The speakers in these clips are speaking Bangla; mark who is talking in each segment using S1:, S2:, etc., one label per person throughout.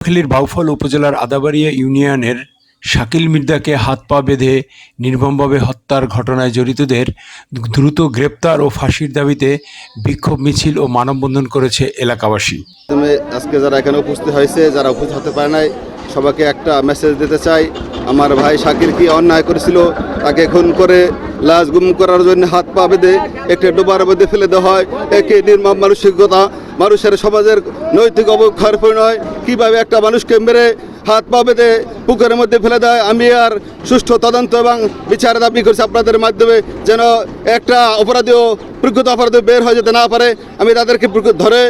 S1: নোয়াখালীর বাউফল উপজেলার আদাবাড়িয়া ইউনিয়নের শাকিল মির্জাকে হাত পা বেঁধে নির্মমভাবে হত্যার ঘটনায় জড়িতদের দ্রুত গ্রেপ্তার ও ফাঁসির দাবিতে বিক্ষোভ মিছিল ও মানববন্ধন করেছে এলাকাবাসী।
S2: আজকে যারা এখানে উপস্থিত হয়েছে, যারা উপস্থিত হতে পারে নাই, সবাইকে একটা মেসেজ দিতে চাই। আমার ভাই শাকিল কি অন্যায় করেছিল, তাকে খুন করে লাশ গুম করার জন্য হাত পা বেঁধে একটি ডোবার মধ্যে ফেলে দেওয়া হয়। একে নির্মম মানসিকতা, মানুষের সমাজের নৈতিক অবক্ষয়ের পরিণয়। কীভাবে একটা মানুষকে মেরে হাত পা বেঁধে পুকুরের মধ্যে ফেলে দেয়। আমি আর সুষ্ঠু তদন্ত এবং বিচার দাবি করছি আপনাদের মাধ্যমে, যেন একটা অপরাধীও প্রকৃত অপরাধী বের হয়ে যেতে না পারে। আমি তাদেরকে ধরে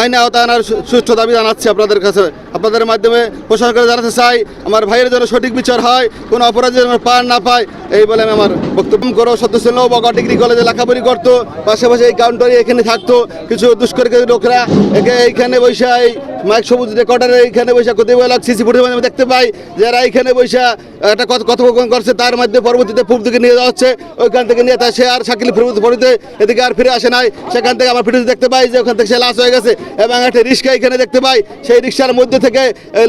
S2: আইনে আওতায় আনার সুষ্ঠু দাবি জানাচ্ছি আপনাদের কাছে। আপনাদের মাধ্যমে প্রশাসনকে জানাতে চাই, আমার ভাইয়ের যেন সঠিক বিচার হয়, কোনো অপরাধী যেন পার না পায়, এই বলে আমি আমার বক্তব্য করো। সদস্য নৌবাগা ডিগ্রি কলেজে লেখাপড়ি করতো, পাশাপাশি এই কাউন্টারে এখানে থাকতো। কিছু দুষ্কর্মী লোকরা এইখানে বৈশা এই মাইক সবুজ রেকর্ডারে এইখানে বৈশা কোথায় সিসি ফুটেজ আমি দেখতে পাই, যারা এইখানে বৈশা একটা কথোপকথন করছে, তার মধ্যে পরবর্তীতে পূর্ব দিকে নিয়ে যাওয়া হচ্ছে। ওইখান থেকে নিয়ে সে আর শাকিল ফরিদে এদিকে আর ফিরে আসে নাই। সেখান থেকে আমার ফুটেজ দেখতে পাই যে ওখান থেকে সে লাশ হয়ে গেছে, এবং একটা রিক্সা এখানে দেখতে পাই। সেই রিক্সার মধ্যে থেকে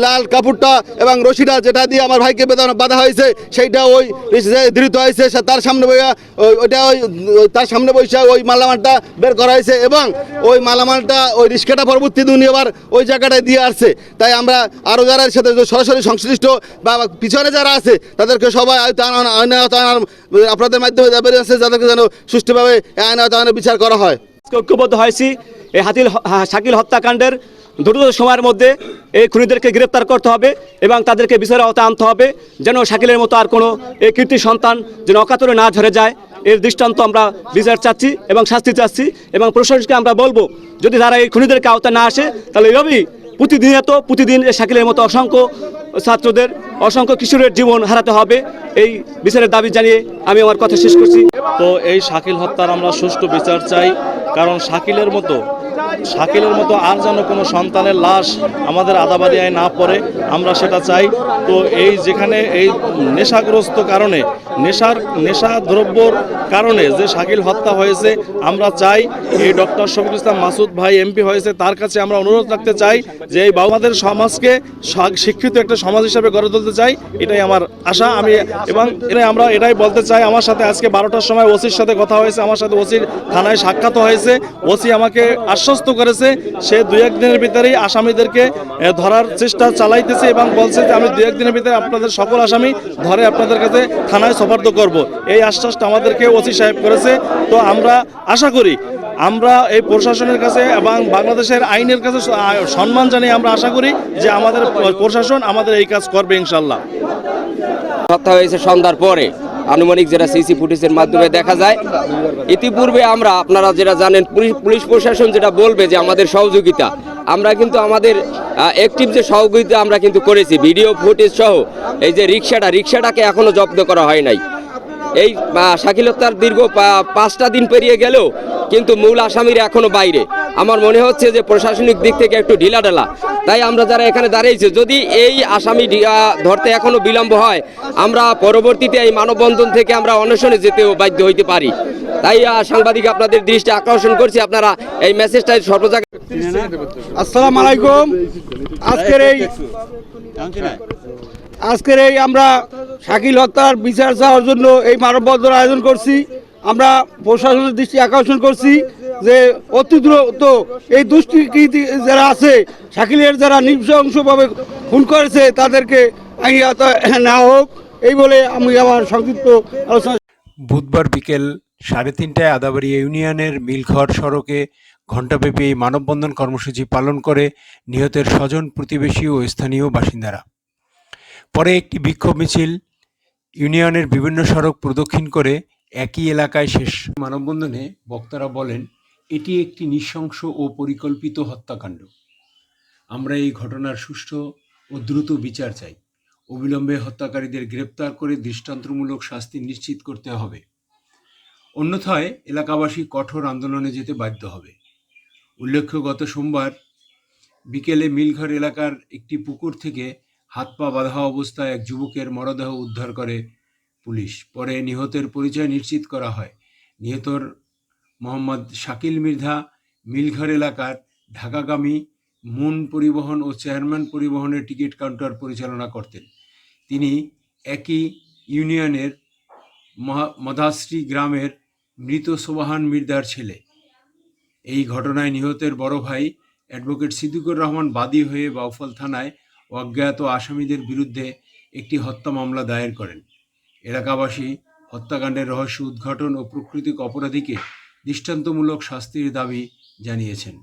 S2: লাল কাপড়টা এবং রশিটা যেটা দিয়ে আমার ভাইকে বাঁধা হয়েছে, সেইটা ওই ধৃত হয়েছে। তার সামনে তার সামনে বৈশা ওই মালামালটা বের করা হয়েছে, এবং ওই মালামালটা ওই রিক্সাটা পরবর্তী দিন আবার ওই জায়গাটায় দিয়ে আসছে। তাই আমরা আরও যারা এর সাথে সরাসরি সংশ্লিষ্ট বা পিছনে যারা আছে, তাদেরকে সবাই আইনে আপনাদের মাধ্যমে দাবি আছে, যাদেরকে যেন সুষ্ঠুভাবে আইনে বিচার করা হয়।
S3: ঐক্যবদ্ধ হয়েছি এই শাকিল হত্যাকাণ্ডের দ্রুত সময়ের মধ্যে এই খুনিদেরকে গ্রেপ্তার করতে হবে এবং তাদেরকে বিচারের আওতায় আনতে হবে, যেন শাকিলের মতো আর কোনো এই কীর্তি সন্তান যেন অকাতরে না ঝরে যায়। এর দৃষ্টান্ত আমরা বিচার চাচ্ছি এবং শাস্তি চাচ্ছি, এবং প্রশাসনকে আমরা বলবো, যদি তারা এই খুনিদেরকে আওতায় না আসে, তাহলে এভাবেই প্রতিদিন শাকিলের মতো অসংখ্য ছাত্রদের, অসংখ্য কিশোরের জীবন হারাতে হবে। এই বিচারের দাবি জানিয়ে আমি আমার কথা শেষ করছি।
S4: তো এই শাকিল হত্যার আমরা সুষ্ঠু বিচার চাই, কারণ শাকিলের মতো আর যেন কোনো সন্তানের লাশ আমাদের আদাবাড়িয়ায় না পড়ে, আমরা সেটা চাই। তো এই যেখানে এই নেশাগ্রস্ত কারণে নেশা দ্রব্যর কারণে যে শাকিল হত্যা হয়েছে, আমরা চাই এই ডক্টর শফিকুল ইসলাম মাসুদ ভাই এমপি হয়েছে, তার কাছে আমরা অনুরোধ রাখতে চাই যে এই আমাদের সমাজকে শিক্ষিত একটা সমাজ হিসাবে গড়ে তুলতে চাই। এটাই আমার আশা। আমরা এটাই বলতে চাই। আমার সাথে আজকে 12টার সময় ওসির সাথে কথা হয়েছে, আমার সাথে ওসির থানায় সাক্ষাৎ হয়েছে। ওসি আমাকে আশ্বস্ত করেছে সে 2-1 দিনের ভিতরেই আসামিদেরকে ধরার চেষ্টা চালাইতেছে, এবং বলছে যে আমি 2-1 দিনের ভিতরে আপনাদের সকল আসামি ধরে আপনাদের কাছে থানায় সোপর্দ করব। এই আশ্বাসটা আমাদেরকে ওসি সাহেব করেছে। তো আমরা আশা করি, আমরা এই প্রশাসনের কাছে এবং বাংলাদেশের আইনের কাছে সম্মান জানিয়ে আমরা আশা করি যে আমাদের প্রশাসন আমাদের এই কাজ করবে ইনশাল্লাহ।
S5: হত্যা হয়েছে সন্ধ্যার পরে, আনুমানিক যেটা সিসি ফুটেজের মাধ্যমে দেখা যায়। ইতিপূর্বে আপনারা যেটা জানেন, পুলিশ প্রশাসন যেটা বলবে যে আমাদের সহযোগিতা, আমরা কিন্তু আমাদের অ্যাক্টিভ যে সহযোগিতা আমরা কিন্তু করেছি, ভিডিও ফুটেজ সহ। এই যে রিক্সাটাকে এখনো জব্দ করা হয় নাই। এই শাকিল হত্যার দীর্ঘ 5টা দিন পেরিয়ে গেলেও কিন্তু মূল আসামিরা এখনো বাইরে। আমার মনে হচ্ছে যে প্রশাসনিক দিক থেকে একটু ঢিলাঢালা। তাই আমরা যারা এখানে দাঁড়িয়েছি, যদি এই আসামি ধরতে এখনো বিলম্ব হয়, আমরা পরবর্তীতে এই মানববন্ধন থেকে আমরা অনশনে যেতেও বাধ্য হইতে পারি। তাই সাংবাদিক আপনাদের দৃষ্টি আকর্ষণ করছি, আপনারা এই মেসেজটা সর্বজায়গায়।
S6: আসসালামু আলাইকুম। আজকের এই আমরা শাকিল হত্যার বিচার চাওয়ার জন্য এই মানববন্ধন আয়োজন করছি। আমরা প্রশাসনের দৃষ্টি আকর্ষণ করছি যে অতি দ্রুত এই দুষ্কৃতী যারা আছে, শাকিলের যারা নৃশংসভাবে খুন করেছে, তাদেরকে আইনি আওতায় নেওয়া হোক, এই বলে আমি আমার সংক্ষিপ্ত আলোচনা।
S1: বুধবার বিকেল 3:30টায় আদাবাড়িয়া ইউনিয়নের মিলঘর সড়কে ঘণ্টাব্যাপী এই মানববন্ধন কর্মসূচি পালন করে নিহতের স্বজন, প্রতিবেশী ও স্থানীয় বাসিন্দারা। পরে একটি বিক্ষোভ মিছিল ইউনিয়নের বিভিন্ন সড়ক প্রদক্ষিণ করে একই এলাকায় শেষ। মানববন্ধনে বক্তারা বলেন, এটি একটি নৃশংস ও পরিকল্পিত হত্যাকাণ্ড। আমরা এই ঘটনার সুষ্ঠু ও দ্রুত বিচার চাই। অবিলম্বে হত্যাকারীদের গ্রেপ্তার করে দৃষ্টান্তমূলক শাস্তি নিশ্চিত করতে হবে, অন্যথায় এলাকাবাসী কঠোর আন্দোলনে যেতে বাধ্য হবে। উল্লেখ্য, গত সোমবার বিকেলে মিলঘর এলাকার একটি পুকুর থেকে হাত পা বাঁধা অবস্থায় এক যুবকের মরদেহ উদ্ধার করে পুলিশ। পরে নিহতের পরিচয় নিশ্চিত করা হয়। নিহতর মোহাম্মদ শাকিল মির্জা মিলঘর এলাকার ঢাকাগামী মুন পরিবহন ও চেয়ারম্যান পরিবহনের টিকিট কাউন্টার পরিচালনা করতেন। তিনি একই ইউনিয়নের মদাশ্রী গ্রামের মৃত সোবাহান মির্জার ছেলে। এই ঘটনায় নিহতের বড় ভাই অ্যাডভোকেট সিদ্দিকুর রহমান বাদী হয়ে বাউফল থানায় অজ্ঞাত আসামিদের বিরুদ্ধে একটি হত্যা মামলা দায়ের করেন। এলাকাবাসী হত্যাকাণ্ডের রহস্য উদ্ঘাটন ও প্রকৃতিক অপরাধীকে দৃষ্টান্তমূলক শাস্তির দাবি জানিয়েছেন।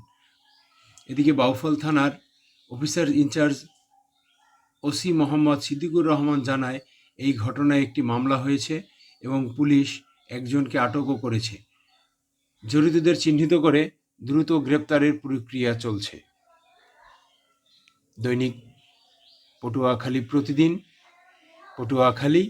S1: এদিকে বাউফল থানার officer in-charge OC Mohammad Siddiqur Rahman জানায়, এই ঘটনায় একটি মামলা হয়েছে এবং পুলিশ একজনকে আটকও করেছে। জড়িতদের চিহ্নিত করে দ্রুত গ্রেপ্তারের প্রক্রিয়া চলছে। দৈনিক পটুয়াখালী প্রতিদিন, পটুয়াখালী।